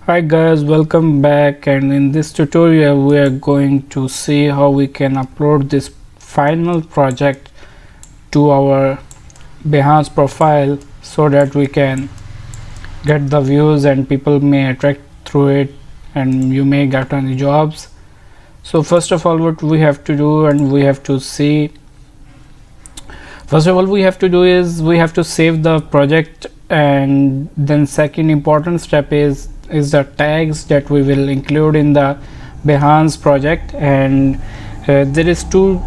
Hi guys, welcome back, and in this tutorial we are going to see how we can upload this final project to our Behance profile so that we can get the views and people may attract through it and you may get any jobs. So first of all, what we have to do and we have to see, first of all we have to do is we have to save the project, and then second important step is the tags that we will include in the Behance project. And there is two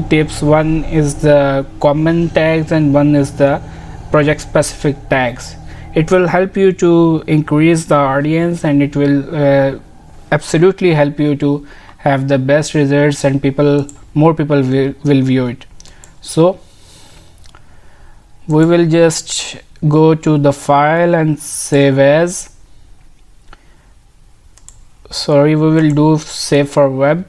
tips. One is the common tags and one is the project specific tags. It will help you to increase the audience, and it will absolutely help you to have the best results, and more people will view it. So we will just go to the file and save as. We will do save for web.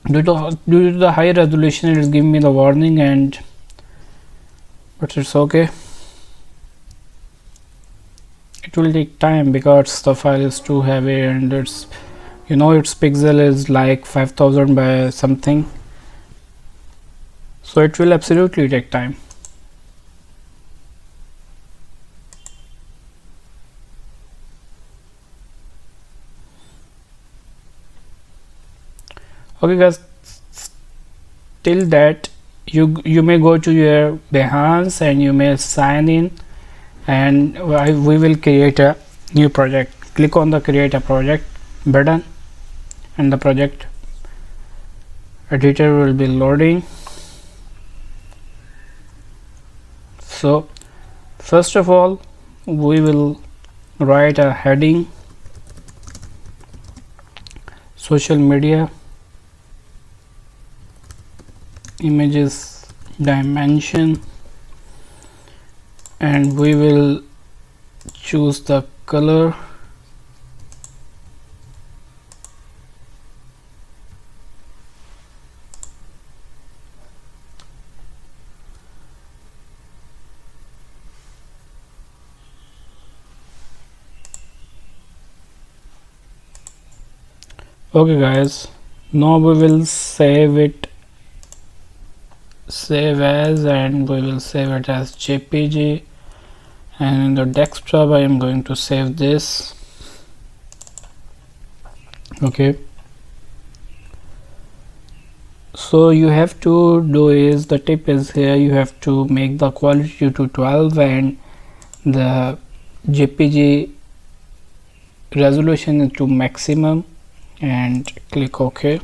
Due to the high resolution, it is giving me the warning, but it's okay. It will take time because the file is too heavy, and its pixel is like 5000 by something, so it will absolutely take time. Okay guys, till that you may go to your Behance and you may sign in, and we will create a new project. Click on the create a project button and the project editor will be loading. So first of all we will write a heading, social media, images dimension, and we will choose the color. Okay guys, now we will save as, and we will save it as JPG, and in the desktop I am going to save this. Okay, so you have to do is, the tip is here, you have to make the quality to 12 and the JPG resolution to maximum, and click OK.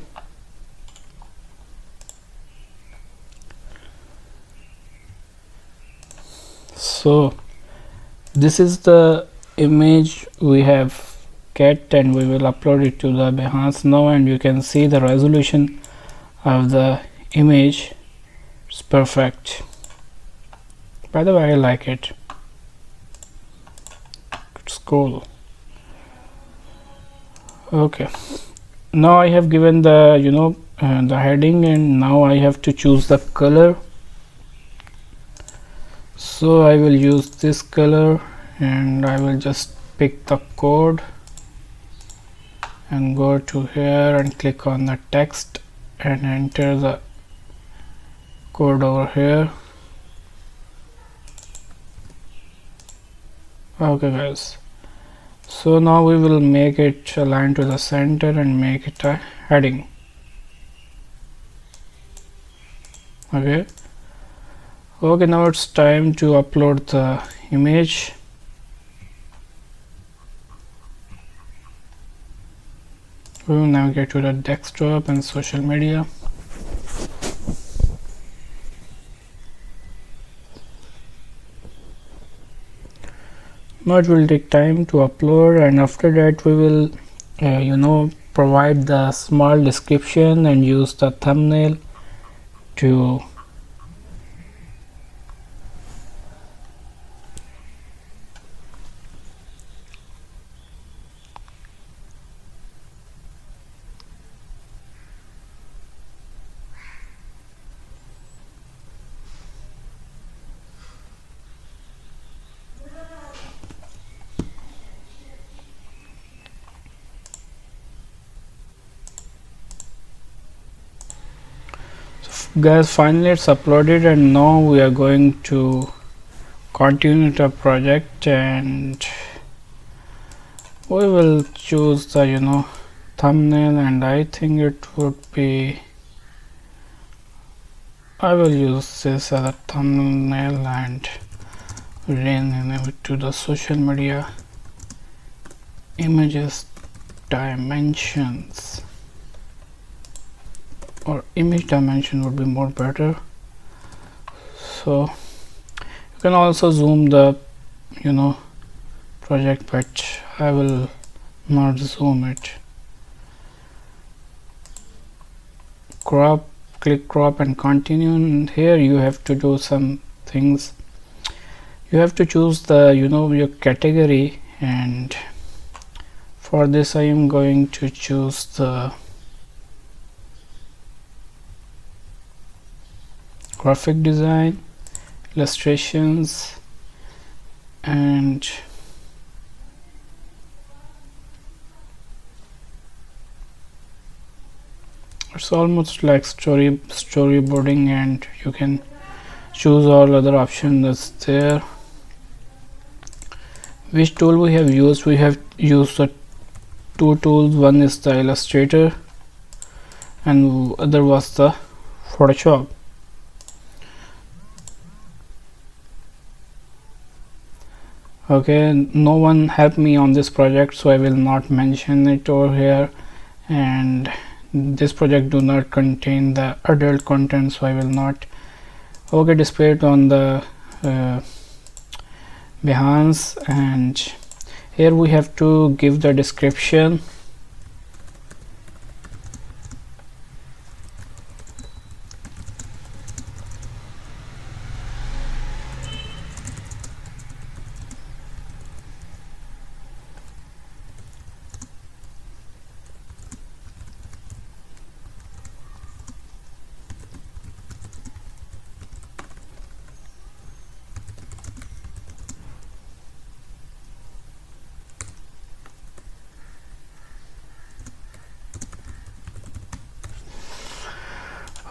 So this is the image we have get, and we will upload it to the Behance now, and you can see the resolution of the image. It's perfect. By the way, I like it. It's cool. Okay, now I have given the the heading, and now I have to choose the color. So I will use this color, and I will just pick the code and go to here and click on the text and enter the code over here. Okay guys, so now we will make it align to the center and make it a heading. Okay, now it's time to upload the image. We will navigate to the desktop and social media. Now it will take time to upload, and after that we will provide the small description and use the thumbnail to Guys, finally it's uploaded, and now we are going to continue the project, and we will choose the thumbnail, and I think it would be, I will use this as a thumbnail and rename it to the social media images dimensions, or image dimension would be more better. So you can also zoom the project, but I will not zoom it. Crop, click crop and continue, and here you have to do some things. You have to choose the your category, and for this I am going to choose the graphic design, illustrations, and it's almost like storyboarding, and you can choose all other options that's there. Which tool we have used? We have used the two tools. One is the Illustrator and other was the Photoshop. Okay, no one helped me on this project, so I will not mention it over here, and this project do not contain the adult content, so I will not. Okay, display it on the Behance, and here we have to give the description.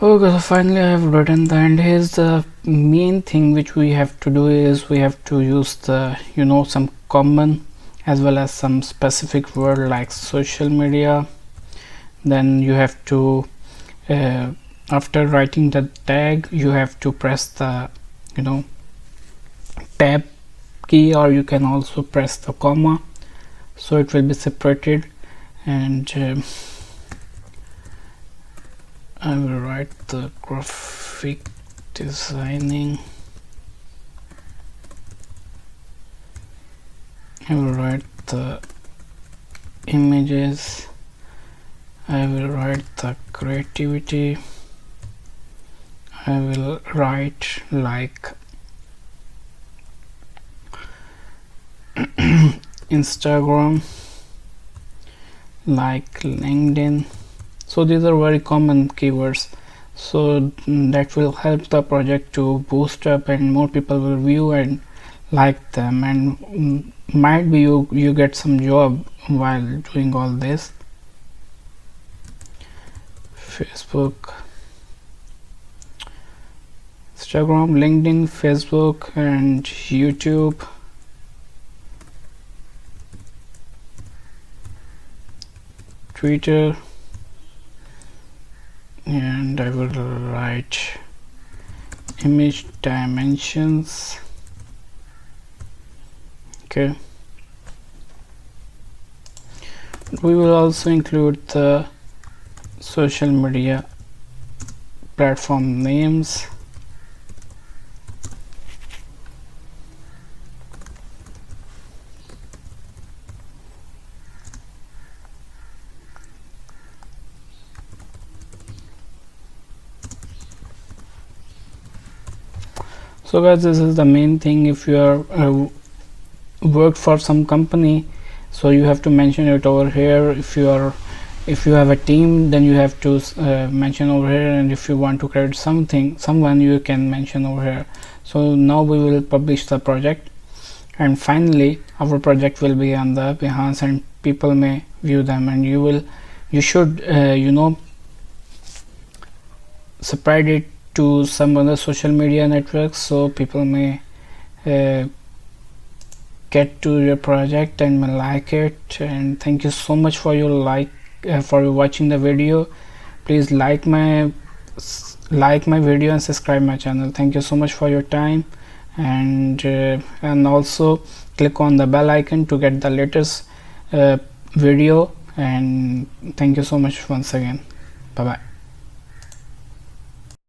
Okay, so finally I have written that, and here's the main thing which we have to do is we have to use the some common as well as some specific word like social media. Then you have to after writing the tag, you have to press the tab key, or you can also press the comma, so it will be separated. And I will write the graphic designing. I will write the images. I will write the creativity. I will write like Instagram, like LinkedIn. So these are very common keywords, so that will help the project to boost up, and more people will view and like them, and might be you get some job while doing all this. Facebook, Instagram, LinkedIn, Facebook, and YouTube. Twitter, and I will write image dimensions. Okay, we will also include the social media platform names. So guys, this is the main thing. If you are worked for some company, so you have to mention it over here. If you have a team, then you have to mention over here, and if you want to create someone, you can mention over here. So now we will publish the project, and finally our project will be on the Behance, and people may view them, and you should separate it to some other social media networks, so people may get to your project and may like it. And thank you so much for your for watching the video. Please like my video and subscribe my channel. Thank you so much for your time, and also click on the bell icon to get the latest video. And thank you so much once again. Bye bye.